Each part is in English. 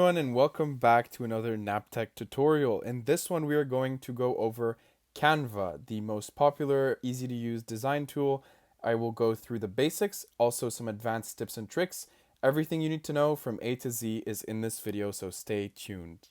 Everyone, and welcome back to another NapTech tutorial. In this one, we are going to go over Canva, the most popular, easy to use design tool. I will go through the basics, also some advanced tips and tricks. Everything you need to know from A to Z is in this video, so stay tuned.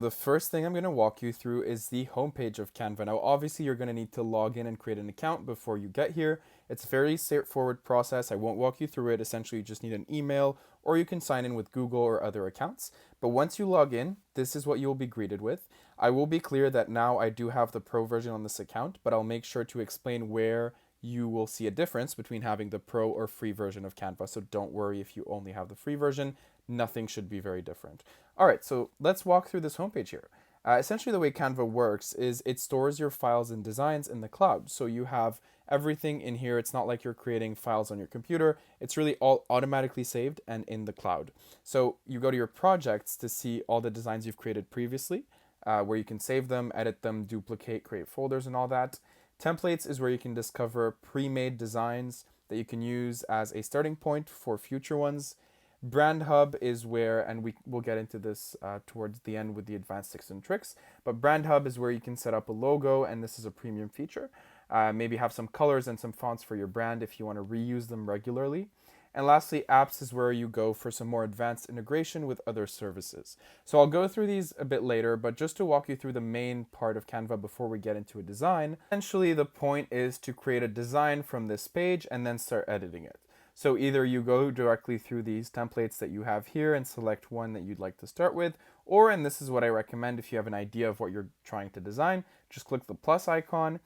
The first thing I'm going to walk you through is the homepage of Canva. Now, obviously, you're going to need to log in and create an account before you get here. It's a very straightforward process. I won't walk you through it. Essentially, you just need an email, or you can sign in with Google or other accounts. But once you log in, this is what you will be greeted with. I will be clear that now I do have the pro version on this account, but I'll make sure to explain where you will see a difference between having the pro or free version of Canva. So don't worry if you only have the free version. Nothing should be very different. All right, so let's walk through this homepage here. Essentially, the way Canva works is it stores your files and designs in the cloud. So you have everything in here. It's not like you're creating files on your computer. It's really all automatically saved and in the cloud. So you go to your projects to see all the designs you've created previously, where you can save them, edit them, duplicate, create folders and all that. Templates is where you can discover pre-made designs that you can use as a starting point for future ones. Brand Hub is where, and we will get into this towards the end with the advanced tips and tricks, but Brand Hub is where you can set up a logo, and this is a premium feature. Maybe have some colors and some fonts for your brand if you want to reuse them regularly. And lastly, Apps is where you go for some more advanced integration with other services. So I'll go through these a bit later, but just to walk you through the main part of Canva before we get into a design, essentially the point is to create a design from this page and then start editing it. So either you go directly through these templates that you have here and select one that you'd like to start with, or, and this is what I recommend if you have an idea of what you're trying to design, just click the plus icon.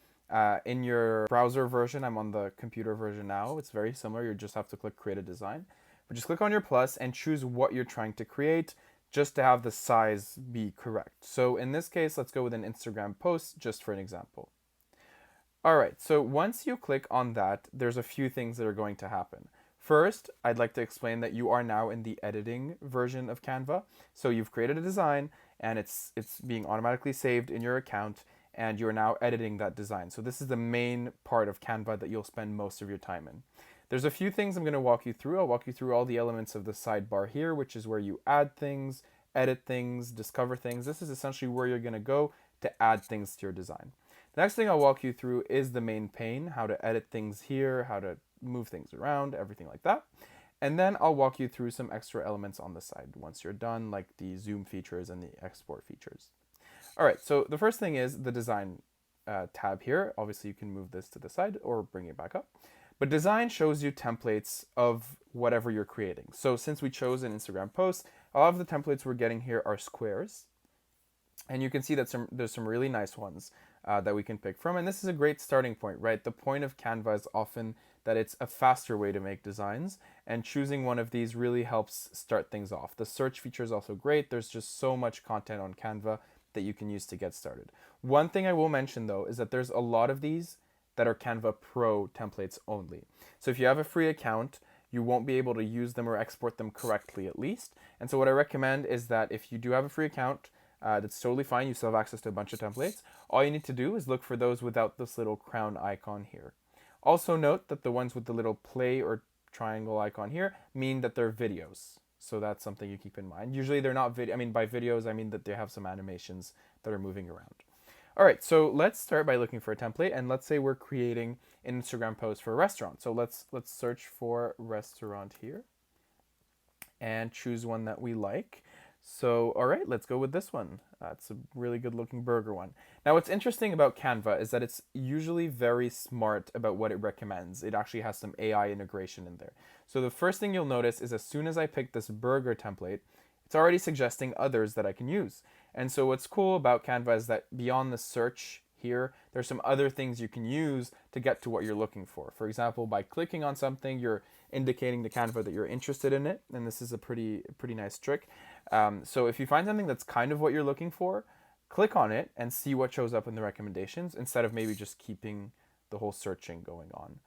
In your browser version, I'm on the computer version now, it's very similar, you just have to click create a design. But just click on your plus and choose what you're trying to create just to have the size be correct. So in this case, let's go with an Instagram post just for an example. All right, so once you click on that, there's a few things that are going to happen. First, I'd like to explain that you are now in the editing version of Canva. So you've created a design and it's being automatically saved in your account and you're now editing that design. So this is the main part of Canva that you'll spend most of your time in. There's a few things I'm going to walk you through. I'll walk you through all the elements of the sidebar here, which is where you add things, edit things, discover things. This is essentially where you're going to go to add things to your design. The next thing I'll walk you through is the main pane, how to edit things here, how to move things around, everything like that. And then I'll walk you through some extra elements on the side once you're done, like the zoom features and the export features. All right, so the first thing is the design tab here. Obviously, you can move this to the side or bring it back up. But design shows you templates of whatever you're creating. So since we chose an Instagram post, a lot of the templates we're getting here are squares. And you can see that there's some really nice ones that we can pick from. And this is a great starting point, right? The point of Canva is often that it's a faster way to make designs, and choosing one of these really helps start things off. The search feature is also great. There's just so much content on Canva that you can use to get started. One thing I will mention though is that there's a lot of these that are Canva Pro templates only. So if you have a free account, you won't be able to use them or export them correctly at least. And so what I recommend is that if you do have a free account, that's totally fine. You still have access to a bunch of templates. All you need to do is look for those without this little crown icon here. Also note that the ones with the little play or triangle icon here mean that they're videos. So that's something you keep in mind. Usually they're not video. I mean, by videos, I mean that they have some animations that are moving around. All right, so let's start by looking for a template, and let's say we're creating an Instagram post for a restaurant. So let's search for restaurant here and choose one that we like. So, all right, let's go with this one. It's a really good looking burger one. Now, what's interesting about Canva is that it's usually very smart about what it recommends. It actually has some AI integration in there. So the first thing you'll notice is as soon as I pick this burger template, it's already suggesting others that I can use. And so what's cool about Canva is that beyond the search here, there's some other things you can use to get to what you're looking for. For example, by clicking on something, you're indicating to Canva that you're interested in it, and this is a pretty nice trick. So if you find something that's kind of what you're looking for, click on it and see what shows up in the recommendations instead of maybe just keeping the whole searching going on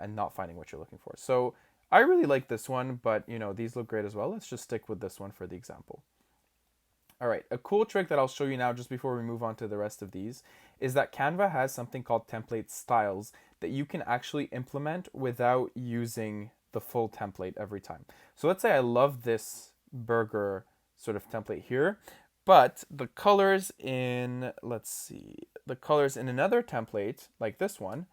and not finding what you're looking for. So I really like this one, but you know, these look great as well. Let's just stick with this one for the example. All right, a cool trick that I'll show you now just before we move on to the rest of these is that Canva has something called template styles that you can actually implement without using the full template every time. So let's say I love this burger sort of template here, but the colors in, let's see, the colors in another template like this one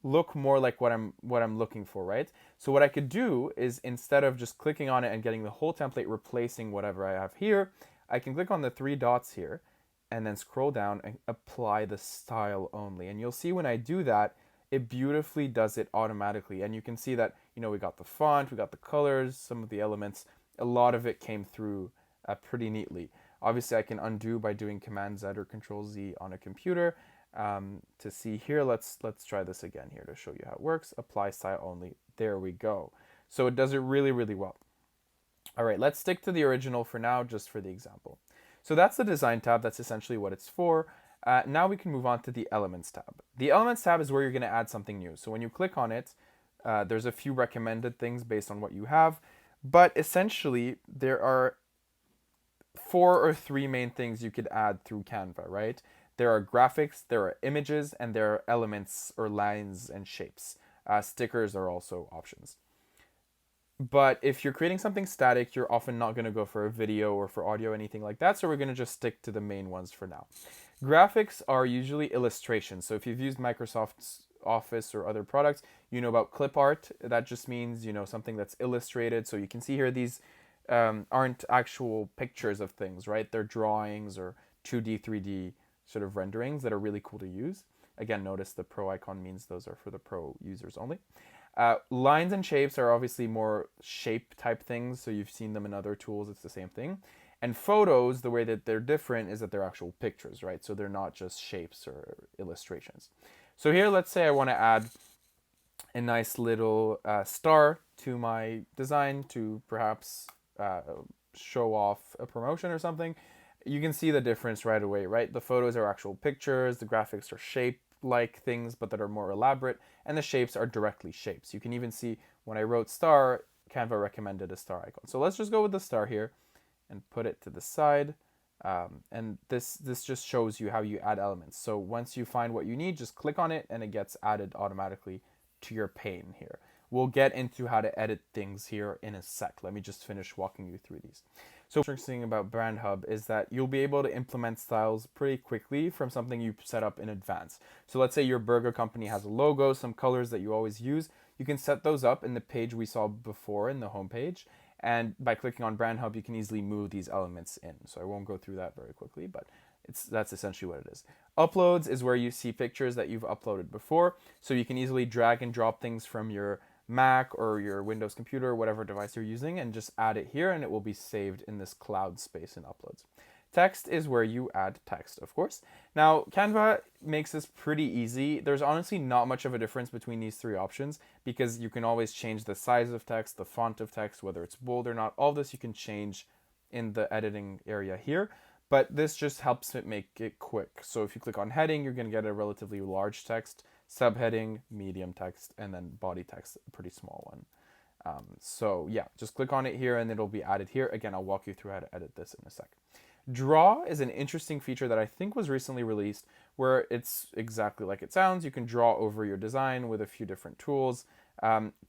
look more like what I'm looking for, right? So what I could do is instead of just clicking on it and getting the whole template replacing whatever I have here, I can click on the three dots here and then scroll down and apply the style only. And you'll see when I do that, it beautifully does it automatically. And you can see that, we got the font, we got the colors, some of the elements, a lot of it came through pretty neatly. Obviously, I can undo by doing Command Z or Control Z on a computer. To see here, let's try this again here to show you how it works. Apply style only. There we go. So it does it really, really well. All right, let's stick to the original for now, just for the example. So that's the design tab. That's essentially what it's for. Now we can move on to the elements tab. The elements tab is where you're going to add something new. So when you click on it, there's a few recommended things based on what you have. But essentially, there are 4 or 3 main things you could add through Canva, right? There are graphics, there are images, and there are elements or lines and shapes. Stickers are also options. But if you're creating something static, you're often not going to go for a video or for audio, anything like that. So we're going to just stick to the main ones for now. Graphics are usually illustrations. So if you've used Microsoft's Office or other products, you know about clip art. That just means, something that's illustrated. So you can see here these aren't actual pictures of things, right? They're drawings or 2D, 3D sort of renderings that are really cool to use. Again, notice the pro icon means those are for the pro users only. Lines and shapes are obviously more shape type things, so you've seen them in other tools, it's the same thing. And photos, the way that they're different is that they're actual pictures, right? So they're not just shapes or illustrations. So here, let's say I want to add a nice little star to my design to perhaps show off a promotion or something. You can see the difference right away, right? The photos are actual pictures, the graphics are shape-like things, but that are more elaborate, and the shapes are directly shapes. You can even see when I wrote star, Canva recommended a star icon. So let's just go with the star here and put it to the side. And this just shows you how you add elements. So once you find what you need, just click on it and it gets added automatically to your pane here. We'll get into how to edit things here in a sec. Let me just finish walking you through these. So what's interesting about Brand Hub is that you'll be able to implement styles pretty quickly from something you've set up in advance. So let's say your burger company has a logo, some colors that you always use. You can set those up in the page we saw before in the home page. And by clicking on Brand Hub, you can easily move these elements in. So I won't go through that very quickly, but that's essentially what it is. Uploads is where you see pictures that you've uploaded before. So you can easily drag and drop things from your Mac or your Windows computer, whatever device you're using, and just add it here and it will be saved in this cloud space in Uploads. Text is where you add text, of course. Now, Canva makes this pretty easy. There's honestly not much of a difference between these 3 options because you can always change the size of text, the font of text, whether it's bold or not. All this you can change in the editing area here, but this just helps it make it quick. So if you click on heading, you're going to get a relatively large text, subheading, medium text, and then body text, a pretty small one. So yeah, just click on it here and it'll be added here. Again, I'll walk you through how to edit this in a sec. Draw is an interesting feature that I think was recently released where it's exactly like it sounds. You can draw over your design with a few different tools.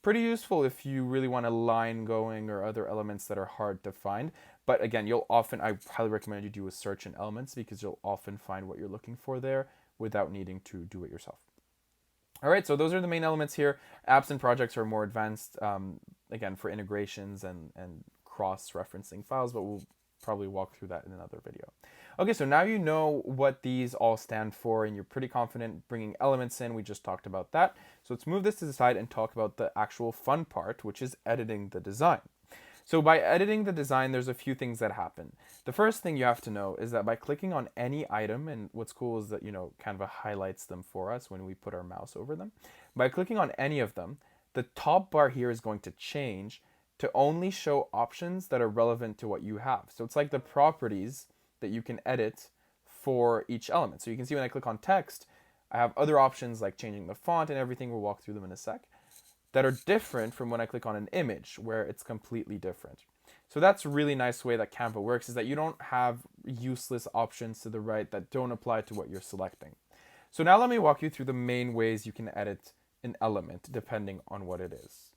Pretty useful if you really want a line going or other elements that are hard to find. But again, I highly recommend you do a search in elements because you'll often find what you're looking for there without needing to do it yourself. All right, so those are the main elements here. Apps and projects are more advanced, again, for integrations and cross-referencing files, but we'll probably walk through that in another video. Okay, so now you know what these all stand for and you're pretty confident bringing elements in. We just talked about that. So let's move this to the side and talk about the actual fun part, which is editing the design. So by editing the design, there's a few things that happen. The first thing you have to know is that by clicking on any item, and what's cool is that, Canva highlights them for us when we put our mouse over them. By clicking on any of them, the top bar here is going to change to only show options that are relevant to what you have. So it's like the properties that you can edit for each element. So you can see when I click on text, I have other options like changing the font and everything. We'll walk through them in a sec, that are different from when I click on an image where it's completely different. So that's a really nice way that Canva works, is that you don't have useless options to the right that don't apply to what you're selecting. So now let me walk you through the main ways you can edit an element depending on what it is.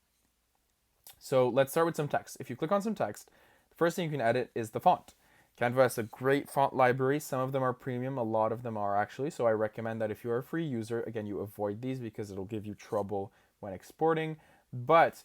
So let's start with some text. If you click on some text, the first thing you can edit is the font. Canva has a great font library. Some of them are premium, a lot of them are actually. So I recommend that if you're a free user, again, you avoid these because it'll give you trouble when exporting. But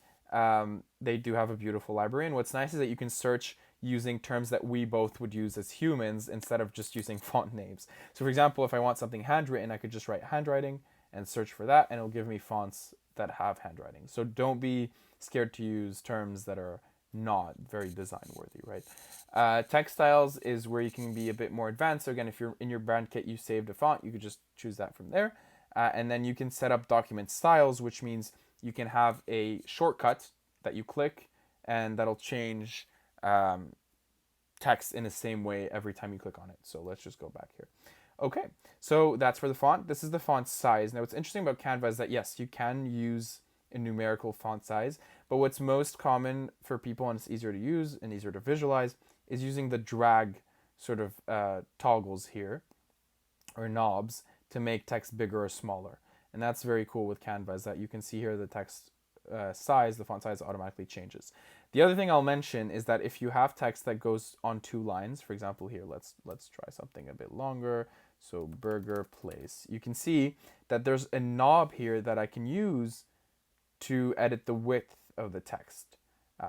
they do have a beautiful library. And what's nice is that you can search using terms that we both would use as humans instead of just using font names. So for example, if I want something handwritten, I could just write handwriting and search for that, and it'll give me fonts that have handwriting. So don't be scared to use terms that are not very design worthy, right? Text styles is where you can be a bit more advanced. So again, if you're in your brand kit, you saved a font, you could just choose that from there. And then you can set up document styles, which means you can have a shortcut that you click and that'll change text in the same way every time you click on it. So let's just go back here. Okay, so that's for the font. This is the font size. Now what's interesting about Canva is that yes, you can use a numerical font size, but what's most common for people, and it's easier to use and easier to visualize, is using the drag sort of toggles here, or knobs, to make text bigger or smaller. And that's very cool with Canva, is that you can see here the text size, the font size automatically changes. The other thing I'll mention is that if you have text that goes on 2 lines, for example here, let's try something a bit longer. So burger place. You can see that there's a knob here that I can use to edit the width of the text.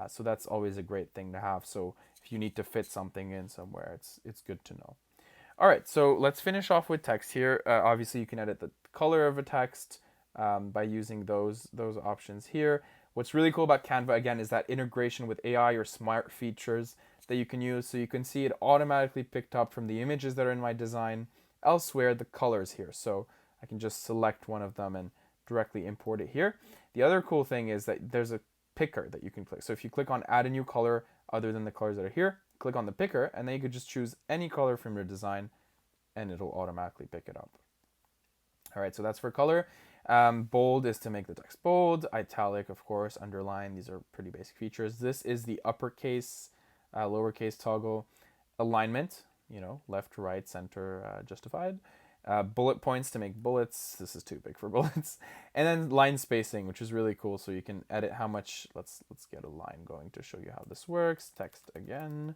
So that's always a great thing to have. So if you need to fit something in somewhere, it's good to know. All right, so let's finish off with text here. Obviously, you can edit the color of a text by using those options here. What's really cool about Canva, again, is that integration with AI or smart features that you can use. So you can see it automatically picked up from the images that are in my design. Elsewhere, the colors here. So I can just select one of them and directly import it here. The other cool thing is that there's a picker that you can click. So if you click on add a new color other than the colors that are here, click on the picker, and then you could just choose any color from your design and it'll automatically pick it up. All right, so that's for color. Bold is to make the text bold. Italic, of course, underline. These are pretty basic features. This is the uppercase, lowercase toggle. Alignment, left, right, center, justified. Bullet points to make bullets. This is too big for bullets. And then line spacing, which is really cool. So you can edit how much, let's get a line going to show you how this works. Text again.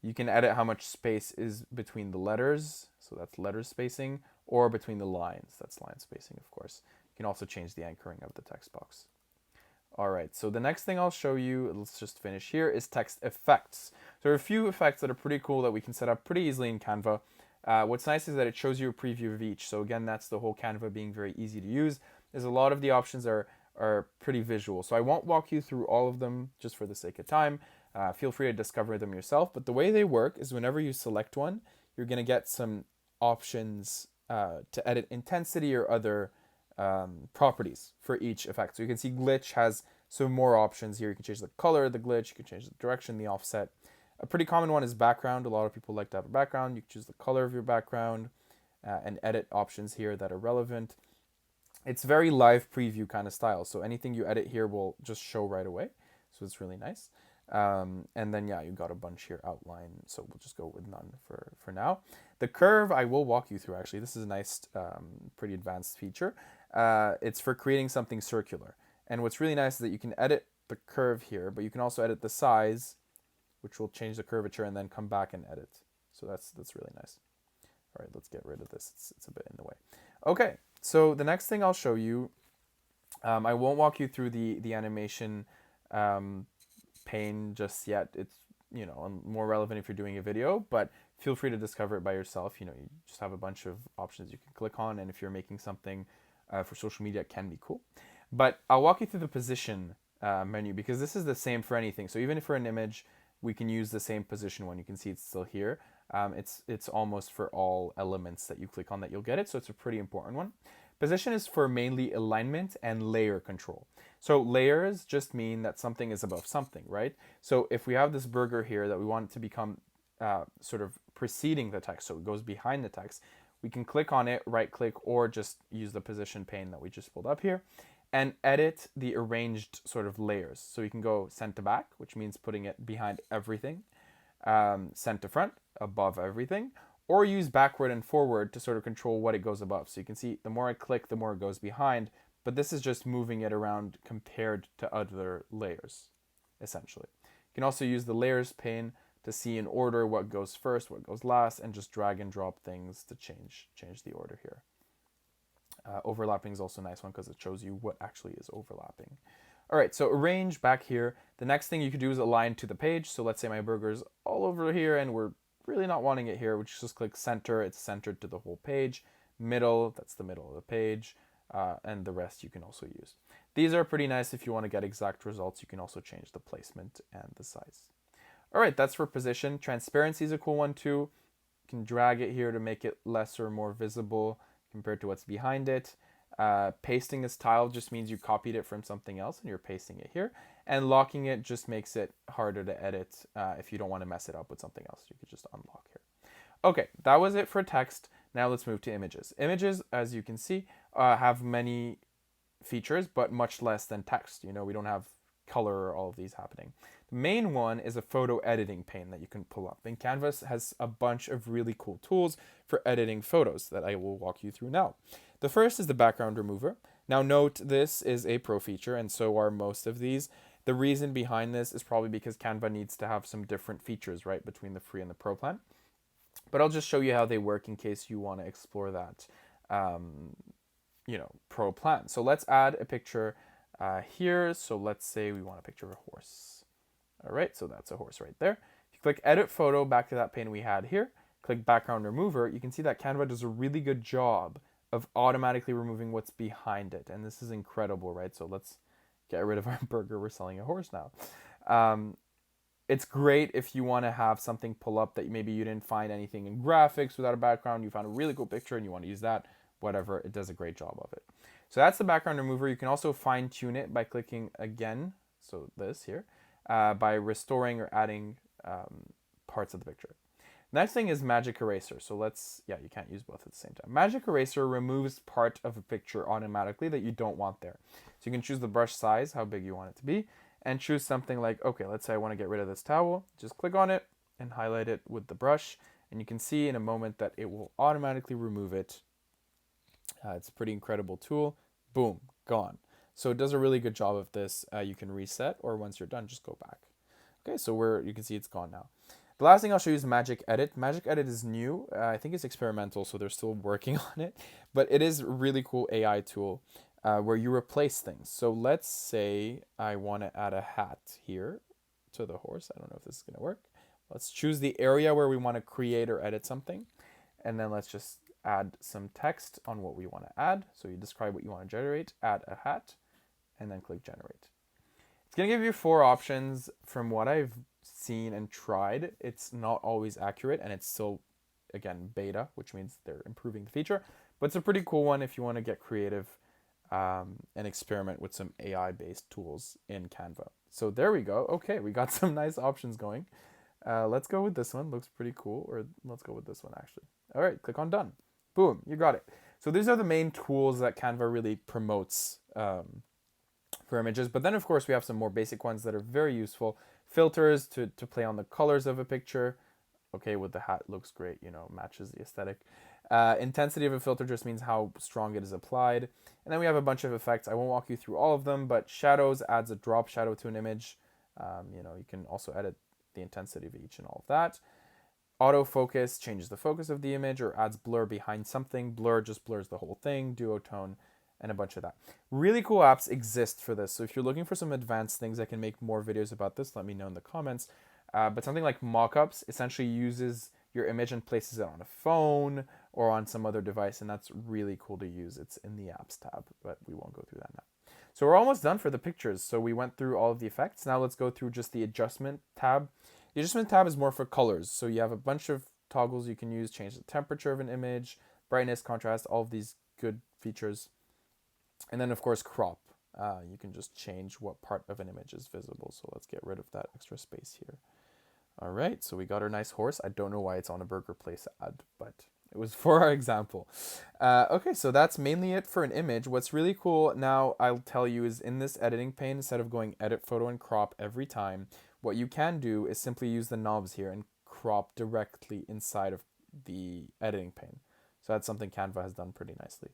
You can edit how much space is between the letters. So that's letter spacing, or between the lines. That's line spacing, of course. You can also change the anchoring of the text box. All right, so the next thing I'll show you, let's just finish here, is text effects. So there are a few effects that are pretty cool that we can set up pretty easily in Canva. What's nice is that it shows you a preview of each. So again, that's the whole Canva being very easy to use. There's a lot of the options are pretty visual. So I won't walk you through all of them just for the sake of time. Feel free to discover them yourself. But the way they work is whenever you select one, you're going to get some options to edit intensity or other properties for each effect. So you can see glitch has some more options here. You can change the color of the glitch, you can change the direction, the offset. A pretty common one is background. A lot of people like to have a background. You can choose the color of your background and edit options here that are relevant. It's very live preview kind of style. So anything you edit here will just show right away. So it's really nice. And then, yeah, you got a bunch here outline. So we'll just go with none for now. The curve, I will walk you through, actually. This is a nice, pretty advanced feature. It's for creating something circular. And what's really nice is that you can edit the curve here, but you can also edit the size, which will change the curvature and then come back and edit. So that's really nice. All right, let's get rid of this. It's a bit in the way. Okay, so the next thing I'll show you, I won't walk you through the animation pane just yet. It's more relevant if you're doing a video, but feel free to discover it by yourself. You just have a bunch of options you can click on, and if you're making something for social media, it can be cool. But I'll walk you through the position menu because this is the same for anything. So even if for an image, we can use the same position one. You can see it's still here. It's almost for all elements that you click on that you'll get it. So it's a pretty important one. Position is for mainly alignment and layer control. So layers just mean that something is above something, right? So if we have this burger here that we want it to become sort of preceding the text, so it goes behind the text, we can click on it, right click, or just use the position pane that we just pulled up here. and edit the arranged sort of layers. So you can go send to back, which means putting it behind everything, send to front, above everything, or use backward and forward to sort of control what it goes above. So you can see the more I click, the more it goes behind, but this is just moving it around compared to other layers, essentially. You can also use the layers pane to see in order what goes first, what goes last, and just drag and drop things to change the order here. Overlapping is also a nice one because it shows you what actually is overlapping. All right, so arrange back here. The next thing you could do is align to the page. So let's say my burger's all over here and we're really not wanting it here, which just click center. It's centered to the whole page. Middle, that's the middle of the page. And the rest you can also use. These are pretty nice if you want to get exact results. You can also change the placement and the size. All right, that's for position. Transparency is a cool one too. You can drag it here to make it less or more visible compared to what's behind it. Pasting this tile just means you copied it from something else and you're pasting it here. And locking it just makes it harder to edit if you don't want to mess it up with something else. You could just unlock here. Okay, that was it for text. Now let's move to images. Images, as you can see, have many features, but much less than text. You know, we don't have color or all of these happening. The main one is a photo editing pane that you can pull up. And Canva has a bunch of really cool tools for editing photos that I will walk you through now. The first is the background remover. Now note, this is a pro feature, and so are most of these. The reason behind this is probably because Canva needs to have some different features, right, between the free and the pro plan. But I'll just show you how they work in case you want to explore that, pro plan. So let's add a picture here. So let's say we want a picture of a horse. All right, so that's a horse right there. If you click edit photo, back to that pane we had here, click background remover, you can see that Canva does a really good job of automatically removing what's behind it. And this is incredible, right? So let's get rid of our burger. We're selling a horse now. It's great if you want to have something pull up that maybe you didn't find anything in graphics without a background. You found a really cool picture and you want to use that, whatever. It does a great job of it. So that's the background remover. You can also fine tune it by clicking again. So this here, by restoring or adding parts of the picture. Next thing is magic eraser. So you can't use both at the same time. Magic eraser removes part of a picture automatically that you don't want there. So you can choose the brush size, how big you want it to be, and choose something like, okay, let's say I want to get rid of this towel. Just click on it and highlight it with the brush. And you can see in a moment that it will automatically remove it. It's a pretty incredible tool. Boom, gone. So it does a really good job of this. You can reset, or once you're done, just go back. Okay, so you can see it's gone now. The last thing I'll show you is Magic Edit. Magic Edit is new. I think it's experimental, so they're still working on it. But it is a really cool AI tool where you replace things. So let's say I want to add a hat here to the horse. I don't know if this is going to work. Let's choose the area where we want to create or edit something. And then let's just add some text on what we want to add. So you describe what you want to generate, add a hat, and then click generate. It's going to give you 4 options. From what I've seen and tried, it's not always accurate, and it's still, again, beta, which means they're improving the feature. But it's a pretty cool one if you want to get creative and experiment with some AI-based tools in Canva. So there we go. Okay, we got some nice options going. Let's go with this one. Looks pretty cool. Or let's go with this one, actually. All right, click on done. Boom, you got it. So these are the main tools that Canva really promotes for images. But then, of course, we have some more basic ones that are very useful. Filters to play on the colors of a picture. Okay, with the hat, looks great, matches the aesthetic. Intensity of a filter just means how strong it is applied. And then we have a bunch of effects. I won't walk you through all of them, but shadows adds a drop shadow to an image. You can also edit the intensity of each and all of that. Autofocus changes the focus of the image or adds blur behind something. Blur just blurs the whole thing. Duotone, and a bunch of that. Really cool apps exist for this. So if you're looking for some advanced things, I can make more videos about this. Let me know in the comments. But something like mockups essentially uses your image and places it on a phone or on some other device, and that's really cool to use. It's in the apps tab, but we won't go through that now. So we're almost done for the pictures. So we went through all of the effects. Now let's go through just the adjustment tab. The adjustment tab is more for colors. So you have a bunch of toggles you can use, change the temperature of an image, brightness, contrast, all of these good features. And then, of course, crop. You can just change what part of an image is visible. So let's get rid of that extra space here. All right, so we got our nice horse. I don't know why it's on a burger place ad, but It was for our example. Okay, so that's mainly it for an image. What's really cool now, I'll tell you, is in this editing pane, instead of going edit photo and crop every time, what you can do is simply use the knobs here and crop directly inside of the editing pane. So that's something Canva has done pretty nicely.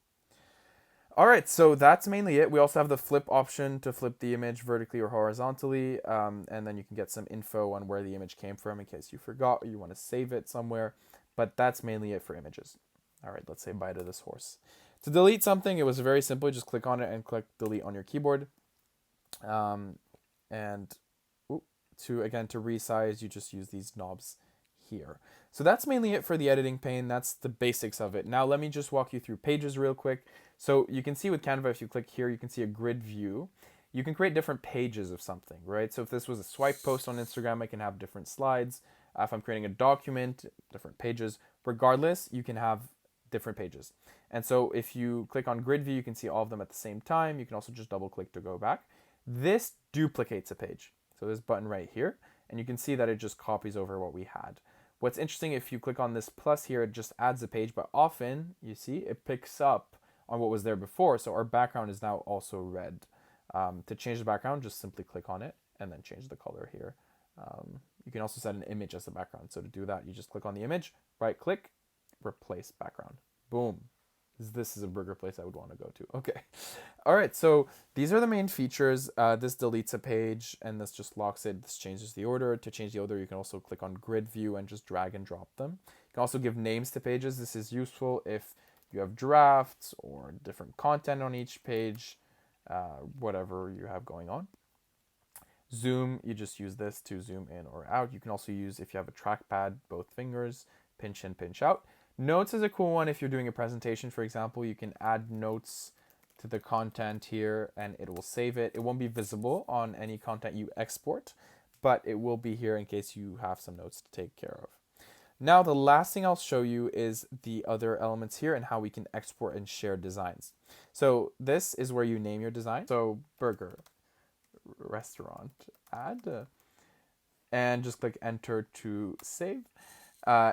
All right, so that's mainly it. We also have the flip option to flip the image vertically or horizontally, and then you can get some info on where the image came from in case you forgot or you want to save it somewhere. But that's mainly it for images. All right, let's say bye to this horse. To delete something, it was very simple. Just click on it and click delete on your keyboard. And to resize, you just use these knobs here. So that's mainly it for the editing pane. That's the basics of it. Now let me just walk you through pages real quick. So you can see with Canva, if you click here, you can see a grid view. You can create different pages of something, right? So if this was a swipe post on Instagram, I can have different slides. If I'm creating a document, different pages. Regardless, you can have different pages. And so if you click on grid view, you can see all of them at the same time. You can also just double click to go back. This duplicates a page. So this button right here, and you can see that it just copies over what we had. What's interesting, if you click on this plus here, it just adds a page, but often, you see, it picks up on what was there before, so our background is now also red. To change the background, just simply click on it, and then change the color here. You can also set an image as the background, so to do that, you just click on the image, right-click, replace background. Boom. This is a burger place I would want to go to. Okay. All right. So these are the main features. This deletes a page and this just locks it. This changes the order. To change the order, you can also click on grid view and just drag and drop them. You can also give names to pages. This is useful if you have drafts or different content on each page, whatever you have going on. Zoom, you just use this to zoom in or out. You can also use, if you have a trackpad, both fingers, pinch in, pinch out. Notes is a cool one if you're doing a presentation, for example. You can add notes to the content here and it will save it. It won't be visible on any content you export, but it will be here in case you have some notes to take care of. Now, the last thing I'll show you is the other elements here and how we can export and share designs. So this is where you name your design. So burger, restaurant, add, and just click enter to save.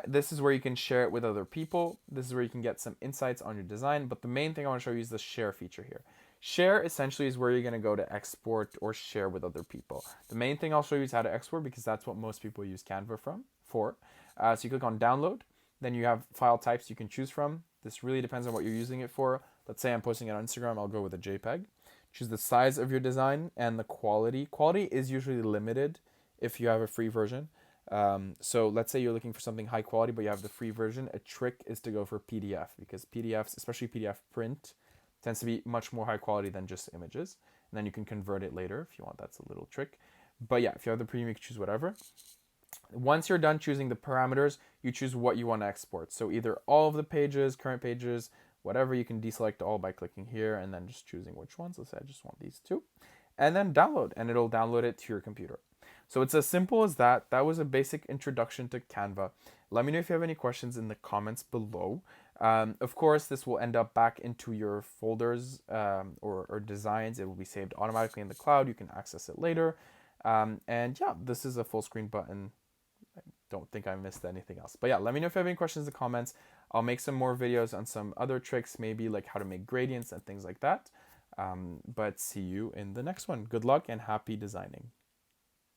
This is where you can share it with other people. This is where you can get some insights on your design. But the main thing I want to show you is the share feature here. Share essentially is where you're going to go to export or share with other people. The main thing I'll show you is how to export because that's what most people use Canva for. So you click on download. Then you have file types you can choose from. This really depends on what you're using it for. Let's say I'm posting it on Instagram. I'll go with a JPEG. Choose the size of your design and the quality. Quality is usually limited if you have a free version. So let's say you're looking for something high quality, but you have the free version. A trick is to go for PDF because PDFs, especially PDF print, tends to be much more high quality than just images. And then you can convert it later if you want. That's a little trick. But yeah, if you have the premium, you can choose whatever. Once you're done choosing the parameters, you choose what you want to export. So either all of the pages, current pages, whatever, you can deselect all by clicking here and then just choosing which ones. Let's say I just want these two. And then download, and it'll download it to your computer. So it's as simple as that. That was a basic introduction to Canva. Let me know if you have any questions in the comments below. Of course, this will end up back into your folders or designs. It will be saved automatically in the cloud. You can access it later. And yeah, this is a full screen button. I don't think I missed anything else. But yeah, let me know if you have any questions in the comments. I'll make some more videos on some other tricks, maybe like how to make gradients and things like that. But see you in the next one. Good luck and happy designing.